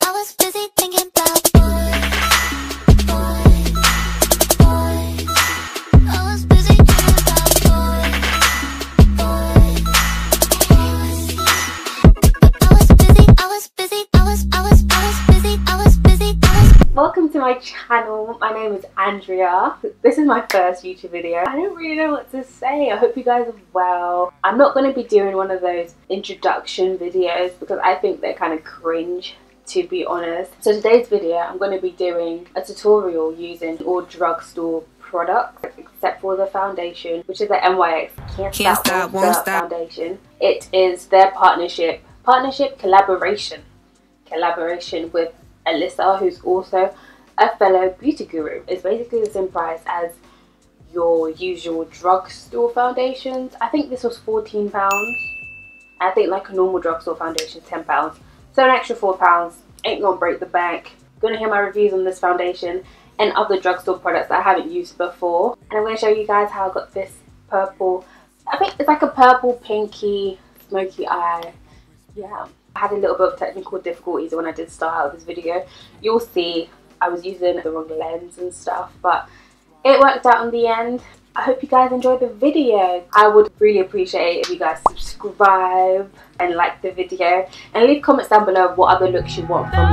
Welcome to my channel. My name is Andrea. This is my first YouTube video. I don't really know what to say. I hope you guys are well. I'm not going to be doing one of those introduction videos because I think they're kind of cringe, to be honest. So today's video I'm going to be doing a tutorial using all drugstore products except for the foundation, which is the NYX Can't Stop Won't Stop foundation. It is their collaboration with Alissa, who's also a fellow beauty guru. It's basically the same price as your usual drugstore foundations. I think this was £14. I think like a normal drugstore foundation is £10. So an extra £4 ain't gonna break the bank. Gonna hear my reviews on this foundation and other drugstore products that I haven't used before. And I'm gonna show you guys how I got this purple, I think it's like a purple pinky smoky eye. Yeah. I had a little bit of technical difficulties when I did start out this video. You'll see I was using the wrong lens and stuff, but it worked out in the end. I hope you guys enjoyed the video. I would really appreciate it if you guys subscribe and like the video and leave comments down below what other looks you want from me.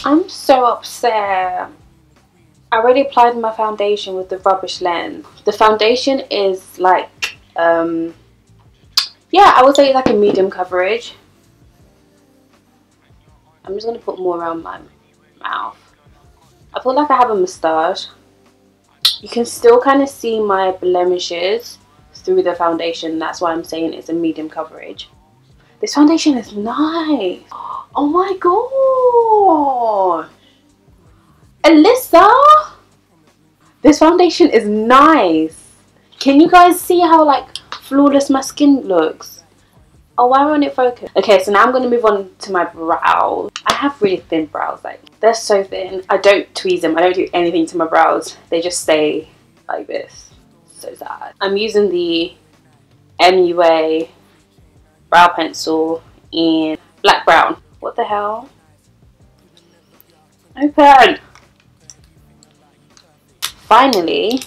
I'm so upset. I already applied my foundation with the rubbish lens. The foundation is like yeah, I would say it's like a medium coverage. I'm just going to put more around my mouth. I feel like I have a moustache. You can still kind of see my blemishes through the foundation. That's why I'm saying it's a medium coverage. This foundation is nice. Oh my god. Alissa! This foundation is nice. Can you guys see how like flawless my skin looks? Oh, why won't it focus? Okay, so now I'm going to move on to my brows. I have really thin brows, like they're so thin. I don't tweeze them. I don't do anything to my brows. They just stay like this. So sad. I'm using the MUA brow pencil in black brown. What the hell? Open! Finally.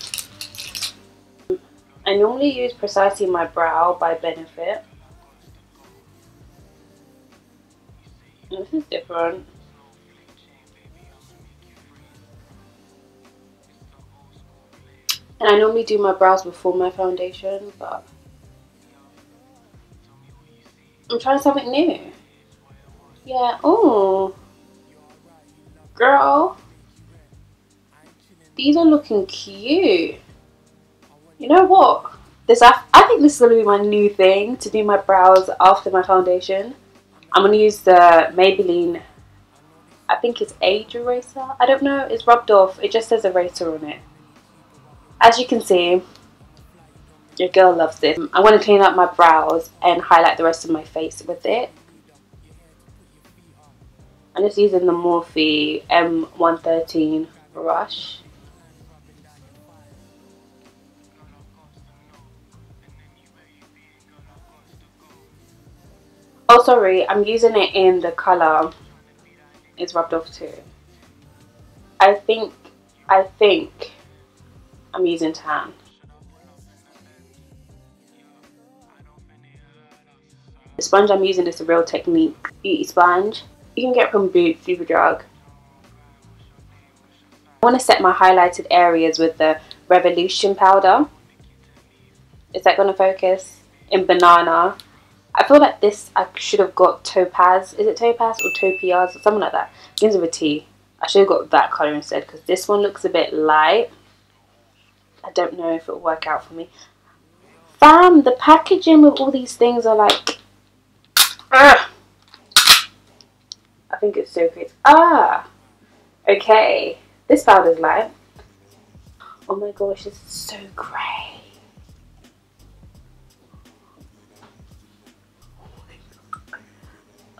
I normally use Precisely My Brow by Benefit. This is different. And I normally do my brows before my foundation, but I'm trying something new. Yeah, oh, girl, these are looking cute. You know what? I think this is going to be my new thing, to do my brows after my foundation. I'm going to use the Maybelline, I think it's Age Eraser. I don't know, it's rubbed off. It just says eraser on it. As you can see, your girl loves this. I'm going to clean up my brows and highlight the rest of my face with it. I'm just using the Morphe M113 brush. Oh, sorry, I'm using it in the colour. It's rubbed off too. I think I'm using tan. The sponge I'm using is a Real Technique beauty sponge. You can get it from Boots, Superdrug. I want to set my highlighted areas with the Revolution powder. Is that going to focus? In Banana. I feel like this I should have got Topaz. Is it Topaz or Topiaz or something like that? Begins with a T. I should have got that colour instead because this one looks a bit light. I don't know if it'll work out for me. Fam, the packaging with all these things are like, I think it's so crazy. Okay. This powder's light. Oh my gosh, this is so grey.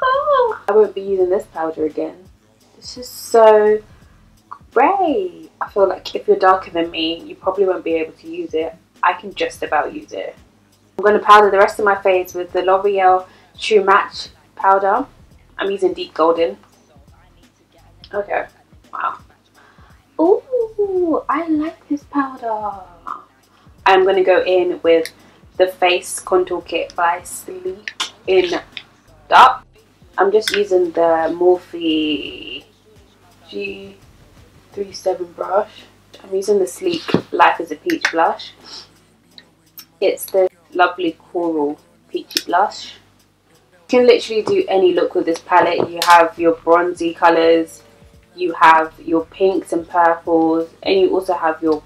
Oh, I won't be using this powder again. This is so grey. I feel like if you're darker than me, you probably won't be able to use it. I can just about use it. I'm going to powder the rest of my face with the L'Oreal True Match powder. I'm using Deep Golden. Okay. Wow. Ooh, I like this powder. I'm going to go in with the Face Contour Kit by Sleek in dark. I'm just using the Morphe G37 brush. I'm using the Sleek Life is a Peach blush. It's the lovely coral peachy blush. You can literally do any look with this palette. You have your bronzy colours, you have your pinks and purples, and you also have your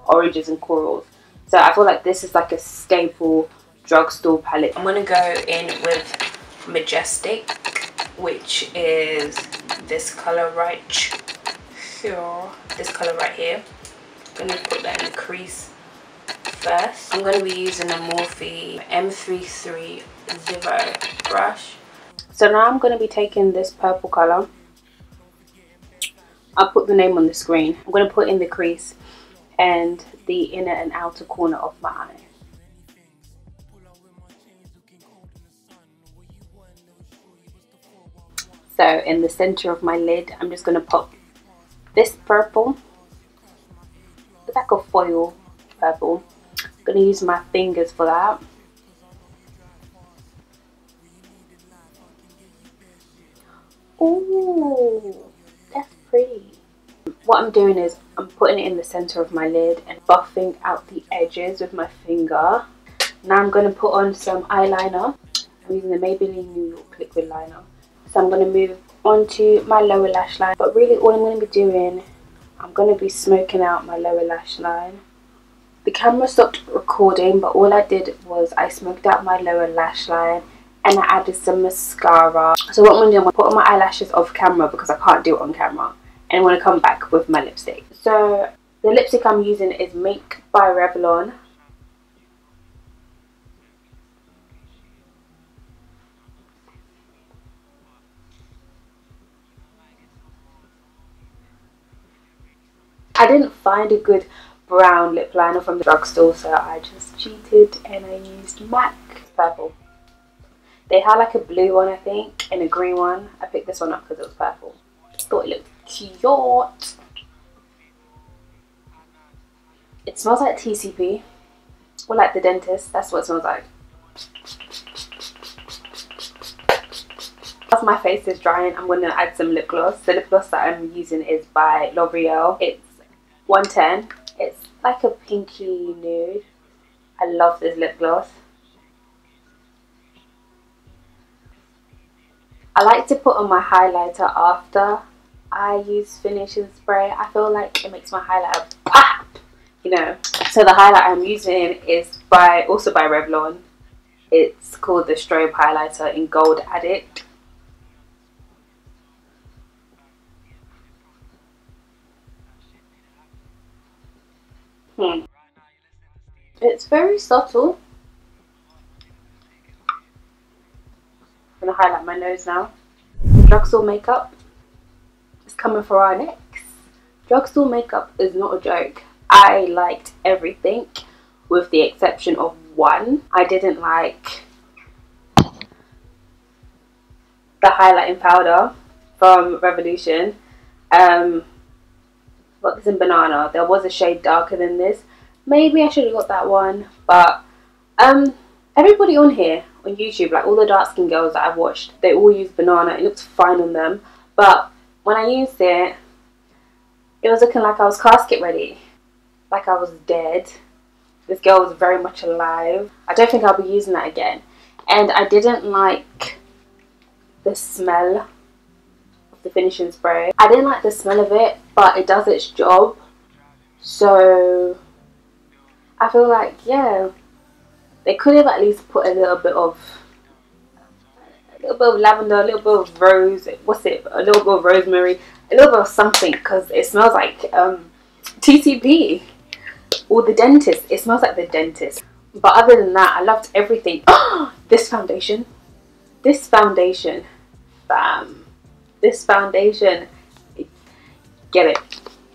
oranges and corals. So I feel like this is like a staple drugstore palette. I'm going to go in with Majestic, which is this colour right here. This colour right here. I'm going to put that in the crease first. I'm going to be using a Morphe M330 brush. So now I'm going to be taking this purple colour. I'll put the name on the screen. I'm going to put in the crease and the inner and outer corner of my eye. So in the center of my lid, I'm just going to pop this purple. It's like a foil purple. I'm going to use my fingers for that. Ooh, that's pretty. What I'm doing is I'm putting it in the center of my lid and buffing out the edges with my finger. Now I'm going to put on some eyeliner. I'm using the Maybelline New York liquid liner. So I'm going to move on to my lower lash line. But really all I'm going to be doing, I'm going to be smoking out my lower lash line. The camera stopped recording, but all I did was I smoked out my lower lash line and I added some mascara. So what I'm going to do, I'm going to put on my eyelashes off camera because I can't do it on camera. And I'm going to come back with my lipstick. So the lipstick I'm using is Mink by Revlon. I didn't find a good brown lip liner from the drugstore, so I just cheated and I used MAC purple. They had like a blue one, I think, and a green one. I picked this one up because it was purple. Thought it looked cute. It smells like TCP, or like the dentist. That's what it smells like. As my face is drying, I'm going to add some lip gloss. The lip gloss that I'm using is by L'Oreal. It's 110. It's like a pinky nude. I love this lip gloss. I like to put on my highlighter after I use finishing spray. I feel like it makes my highlighter pop, you know. So the highlight I'm using is also by Revlon. It's called the Strobe Highlighter in Gold Addict. It's very subtle. I'm going to highlight my nose now. Drugstore makeup is coming for our necks. Drugstore makeup is not a joke. I liked everything with the exception of one. I didn't like the highlighting powder from Revolution. Got this in Banana. There was a shade darker than this. Maybe I should have got that one, but everybody on here on YouTube, like all the dark skin girls that I've watched, they all use Banana. It looks fine on them, but when I used it, it was looking like I was casket ready, like I was dead. This girl was very much alive. I don't think I'll be using that again. And I didn't like the smell of the finishing spray. I didn't like the smell of it, but it does its job. So I feel like, yeah, they could have at least put a little bit of lavender, a little bit of rose, a little bit of rosemary, a little bit of something, because it smells like TCP or the dentist. It smells like the dentist. But other than that, I loved everything. This foundation, bam, this foundation, get it.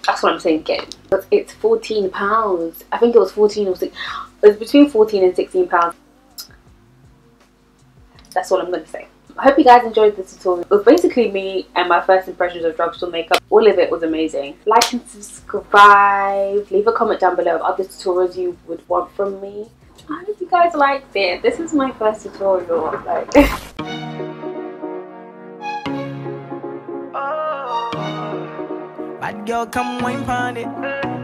That's what I'm saying, get it. But it's £14. I think it was 14 or 6. It was between 14 and 16 pounds. That's all I'm going to say. I hope you guys enjoyed this tutorial. It was basically me and my first impressions of drugstore makeup. All of it was amazing. Like and subscribe. Leave a comment down below of other tutorials you would want from me. I hope you guys liked it. This is my first tutorial. Like bad girl, come wine pon it.